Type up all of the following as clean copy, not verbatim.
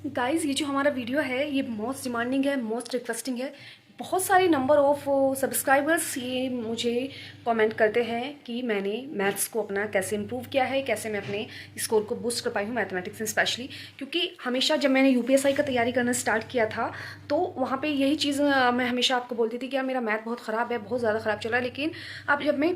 Guys, ये जो हमारा वीडियो है ये मोस्ट डिमांडिंग है, मोस्ट रिक्वेस्टिंग है। बहुत सारे नंबर ऑफ़ सब्सक्राइबर्स ये मुझे कमेंट करते हैं कि मैंने मैथ्स को अपना कैसे इम्प्रूव किया है, कैसे मैं अपने स्कोर को बूस्ट कर पाई हूँ मैथमेटिक्स में स्पेशली। क्योंकि हमेशा जब मैंने यूपीएससी का तैयारी करना स्टार्ट किया था तो वहाँ पे यही चीज़ मैं हमेशा आपको बोलती थी कि यार मेरा मैथ बहुत ख़राब है, बहुत ज़्यादा ख़राब चल रहा है। लेकिन अब जब मैं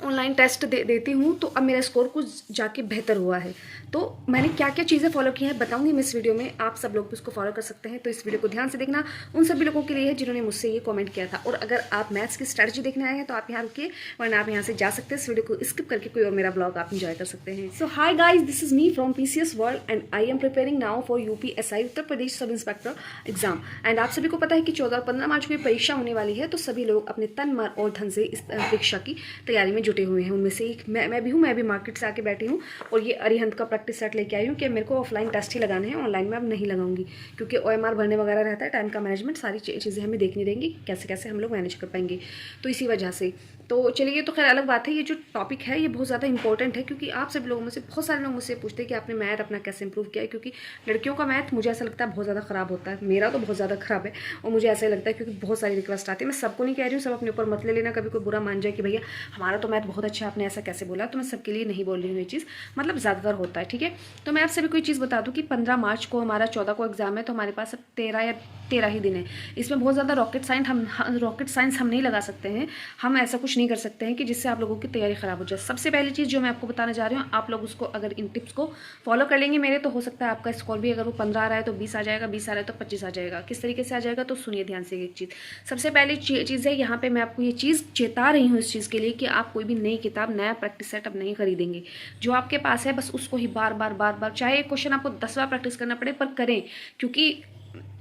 ऑनलाइन टेस्ट देती हूँ तो अब मेरा स्कोर कुछ जाके बेहतर हुआ है। तो मैंने क्या क्या चीज़ें फॉलो की हैं बताऊंगी मैं इस वीडियो में, आप सब लोग भी उसको फॉलो कर सकते हैं। तो इस वीडियो को ध्यान से देखना, उन सभी लोगों के लिए है जिन्होंने मुझसे ये कमेंट किया था। और अगर आप मैथ्स की स्ट्रैटेजी देखने आए हैं तो आप यहाँ रुकिए, वरना आप यहाँ से जा सकते हैं। इस वीडियो को स्किप करके कोई और मेरा ब्लॉग आप इंजॉय कर सकते हैं। So hi guys, this is me from PCS world and I am preparing now for UPSI Uttar Pradesh sub inspector exam. And आप सभी को पता है कि 14 और 15 मार्च को परीक्षा होने वाली है। तो सभी लोग अपने तन मन और धन से इस परीक्षा की तैयारी में जुटे हुए हैं। उनमें से एक मैं भी हूँ। मैं भी मार्केट से आके बैठी हूँ और ये अरिहंत का प्रैक्टिस सेट लेके आई हूँ कि मेरे को ऑफलाइन टेस्ट ही लगाने हैं, ऑनलाइन में अब नहीं लगाऊंगी। क्योंकि ओएमआर भरने वगैरह रहता है, टाइम का मैनेजमेंट, सारी चीज़ें हमें देखनी रहेंगी, कैसे कैसे हम लोग मैनेज कर पाएंगे। तो इसी वजह से तो चलिए, ये तो खैर अलग बात है। ये जो टॉपिक है ये बहुत ज़्यादा इंपॉर्टेंट है क्योंकि आप सब लोगों में से बहुत सारे लोग मुझसे पूछते हैं कि आपने मैथ अपना कैसे इंप्रूव किया है। क्योंकि लड़कियों का मैथ मुझे ऐसा लगता है बहुत ज़्यादा ख़राब होता है, मेरा तो बहुत ज़्यादा ख़राब है। और मुझे ऐसा ही लगता है क्योंकि बहुत सारी रिक्वेस्ट आती है। मैं सबको नहीं कह रही हूँ, सब अपने ऊपर मत ले लेना, कभी कोई बुरा मान जाए कि भैया हमारा तो मैथ बहुत अच्छा है, आपने ऐसा कैसे बोला। तो मैं सबके लिए नहीं बोल रही हूँ ये चीज़, मतलब ज़्यादातर होता है, ठीक है। तो मैं आप सभी को ये चीज़ बता दूँ कि 15 मार्च को हमारा 14 को एग्जाम है। तो हमारे पास अब 13 ही दिन है। इसमें बहुत ज़्यादा रॉकेट साइंस हम नहीं लगा सकते हैं। हम ऐसा कुछ नहीं कर सकते हैं कि जिससे आप लोगों की तैयारी ख़राब हो जाए। सबसे पहली चीज़ जो मैं आपको बताने जा रही हूँ, आप लोग उसको अगर इन टिप्स को फॉलो कर लेंगे मेरे, तो हो सकता है आपका स्कोर भी अगर वो 15 आ रहा है तो 20 आ जाएगा, 20 आ रहा है तो 25 आ जाएगा। किस तरीके से आ जाएगा तो सुनिए ध्यान से। एक चीज़, सबसे पहली चीज़ है, यहाँ पे मैं आपको ये चीज़ चेता रही हूँ इस चीज़ के लिए कि आप कोई भी नई किताब, नया प्रैक्टिस सेट अब नहीं खरीदेंगे। जो आपके पास है बस उसको ही बार बार, चाहे एक क्वेश्चन आपको 10 बार प्रैक्टिस करना पड़े, पर करें। क्योंकि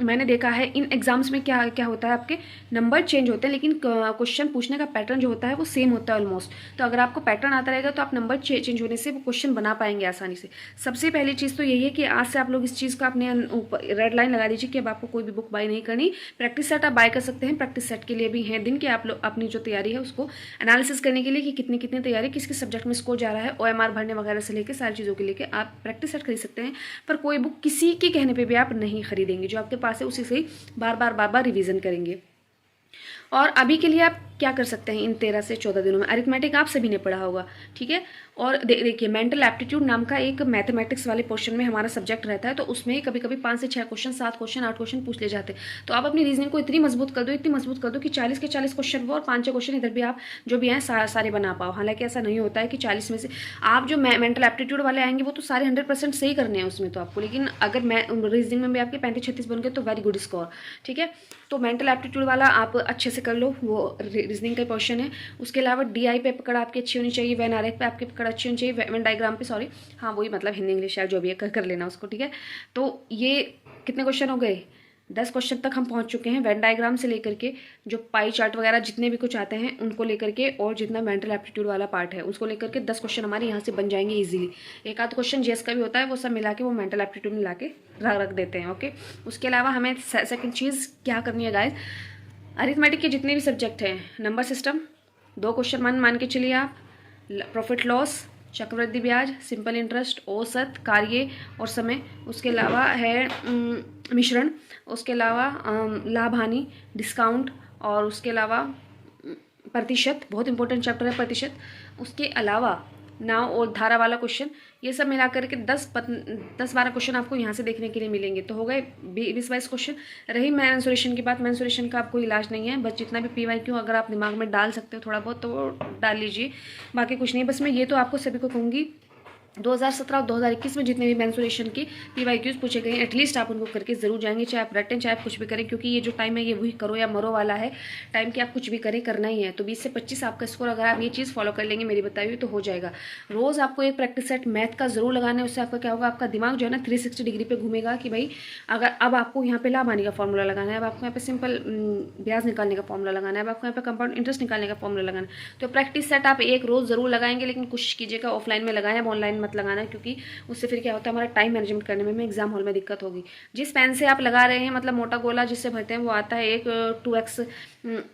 मैंने देखा है इन एग्जाम्स में क्या क्या होता है, आपके नंबर चेंज होते हैं लेकिन क्वेश्चन पूछने का पैटर्न जो होता है वो सेम होता है ऑलमोस्ट। तो अगर आपको पैटर्न आता रहेगा तो आप नंबर चेंज होने से वो क्वेश्चन बना पाएंगे आसानी से। सबसे पहली चीज़ तो यही है कि आज से आप लोग इस चीज़ का अपने रेड लाइन लगा दीजिए कि अब आपको कोई भी बुक बाय नहीं करनी। प्रैक्टिस सेट आप बाय कर सकते हैं, प्रैक्टिस सेट के लिए भी है दिन कि आप लोग अपनी जो तैयारी है उसको एनालिसिस करने के लिए कि कितनी कितनी तैयारी किस किस सब्जेक्ट में स्कोर जा रहा है, ओएमआर भरने वगैरह से लेकर सारी चीज़ों के लेकर आप प्रैक्टिस सेट खरीद सकते हैं। पर कोई बुक किसी के कहने पर भी आप नहीं खरीदेंगे, जो आपके पास है उसी से बार बार रिवीजन करेंगे। और अभी के लिए आप क्या कर सकते हैं इन 13 से 14 दिनों में, अरिथमेटिक आप सभी ने पढ़ा होगा, ठीक है। और देखिए, मेंटल एप्टीट्यूड नाम का एक मैथमेटिक्स वाले पोर्शन में हमारा सब्जेक्ट रहता है। तो उसमें कभी कभी 5 से 6 क्वेश्चन, 7 क्वेश्चन, 8 क्वेश्चन पूछ ले जाते हैं। तो आप अपनी रीजनिंग को इतनी मजबूत कर दो कि 40 के 40 क्वेश्चन वो और 5-6 क्वेश्चन इधर भी आप जो भी हैं सारे बना पाओ। हालांकि ऐसा नहीं होता है कि 40 में से आप जो मेंटल एप्टीट्यूड वाले आएंगे वो तो सारे 100% सही करने हैं उसमें तो आपको। लेकिन अगर मैं रीजनिंग में भी आपके 35-36 बन गए तो वेरी गुड स्कोर, ठीक है। तो मेंटल एप्टीट्यूड वाला आप अच्छे से कर लो, वो रीजनिंग का क्वेश्चन है। उसके अलावा डीआई पे पकड़ आपकी अच्छी होनी चाहिए, वेन आरएफ पे आपकी पकड़ अच्छी होनी चाहिए, वेन डायग्राम पे, सॉरी हाँ वही मतलब हिंदी इंग्लिश है जो भी है कर लेना उसको, ठीक है। तो ये कितने क्वेश्चन हो गए, 10 क्वेश्चन तक हम पहुंच चुके हैं। वेन डायग्राम से लेकर के जो पाई चार्ट वगैरह जितने भी कुछ आते हैं उनको लेकर के, और जितना मेंटल एप्टीट्यूड वाला पार्ट है उसको लेकर के 10 क्वेश्चन हमारे यहाँ से बन जाएंगे इजीली। एक आध क्वेश्चन जीएस का भी होता है, वो सब मिला के वो मेंटल एप्टीट्यूड मिला के रख देते हैं, ओके। उसके अलावा हमें सेकंड चीज़ क्या करनी है गाइज, अरिथमेटिक के जितने भी सब्जेक्ट हैं, नंबर सिस्टम 2 क्वेश्चन मान के चलिए आप, प्रॉफिट लॉस, चक्रवृद्धि ब्याज, सिंपल इंटरेस्ट, औसत, कार्य और समय। उसके अलावा है मिश्रण, उसके अलावा लाभ हानि, डिस्काउंट, और उसके अलावा प्रतिशत, बहुत इंपॉर्टेंट चैप्टर है प्रतिशत। उसके अलावा नाव और धारा वाला क्वेश्चन, ये सब मिलाकर के 10-12 क्वेश्चन आपको यहाँ से देखने के लिए मिलेंगे। तो हो गए 20-22 क्वेश्चन। रही मेंसुरेशन की बात, मेंसुरेशन का आपको इलाज नहीं है, बस जितना भी पीवाईक्यू अगर आप दिमाग में डाल सकते हो थोड़ा बहुत तो वो डाल लीजिए, बाकी कुछ नहीं। बस मैं ये तो आपको सभी को कहूँगी 2017 और 2021 में जितने भी मेंसुरेशन की पीवाईक्यूज पूछे गए एटलीस्ट आप उनको करके जरूर जाएंगे, चाहे आप रटें चाहे आप कुछ भी करें। क्योंकि ये जो टाइम है ये वही करो या मरो वाला है टाइम कि आप कुछ भी करें, करना ही है। तो 20 से 25 आपका स्कोर अगर आप ये चीज़ फॉलो कर लेंगे मेरी बताई हुई तो हो जाएगा। रोज़ आपको एक प्रैक्टिस सेट मैथ का जरूर लगाना है, उससे आपका क्या होगा, आपका दिमाग जो है ना 360 डिग्री पे घूमेगा कि भाई अगर अब आपको यहाँ पे लाभ हानि का फॉर्मूला लगाना है, अब आपको यहाँ पे सिंपल ब्याज निकालने का फॉर्मूला लगाना है, अब आपको यहाँ पे कंपाउंड इंटरेस्ट निकालने का फॉर्मूला लगाना है। तो प्रैक्टिस सेट आप एक रोज़ जरूर लगाएंगे, लेकिन कोशिश कीजिएगा ऑफलाइन में लगाएं, अब ऑनलाइन मत लगाना, क्योंकि उससे फिर क्या होता है हमारा टाइम मैनेजमेंट करने में एग्जाम हॉल में दिक्कत होगी। जिस पेन से आप लगा रहे हैं, मतलब मोटा गोला जिससे भरते हैं, वो आता है एक 2x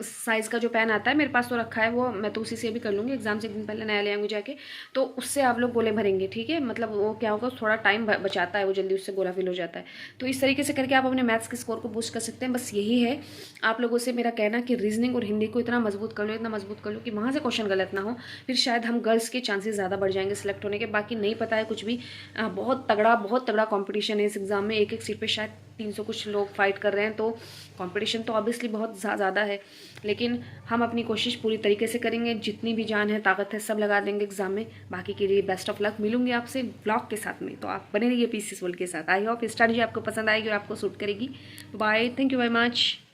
साइज़ का जो पेन आता है, मेरे पास तो रखा है वो, मैं तो उसी से भी कर लूँगी, एग्जाम से एक दिन पहले नया ले आऊँगी जाके, तो उससे आप लोग गोले भरेंगे, ठीक है। मतलब वो क्या होगा, थोड़ा टाइम बचाता है, वो जल्दी उससे गोला फिल हो जाता है। तो इस तरीके से करके आप अपने मैथ्स के स्कोर को बूस्ट कर सकते हैं। बस यही है आप लोगों से मेरा कहना कि रीजनिंग और हिंदी को इतना मजबूत कर लो, इतना मजबूत कर लो कि वहाँ से क्वेश्चन गलत ना हो, फिर शायद हम गर्ल्स के चांसेस ज़्यादा बढ़ जाएंगे सिलेक्ट होने के। बाकी नहीं पता है कुछ भी, बहुत तगड़ा कंपटीशन है इस एग्ज़ाम में। एक सीट पे शायद 300 कुछ लोग फाइट कर रहे हैं, तो कंपटीशन तो ऑब्वियसली बहुत ज़्यादा है, लेकिन हम अपनी कोशिश पूरी तरीके से करेंगे, जितनी भी जान है ताकत है सब लगा देंगे एग्जाम में। बाकी के लिए बेस्ट ऑफ लक, मिलूंगी आपसे ब्लॉग के साथ में, तो आप बने रहिए पीसीस वर्ल्ड के साथ। आई होप स्ट्रैटेजी आपको पसंद आएगी और आपको सूट करेगी। Bye, thank you very much.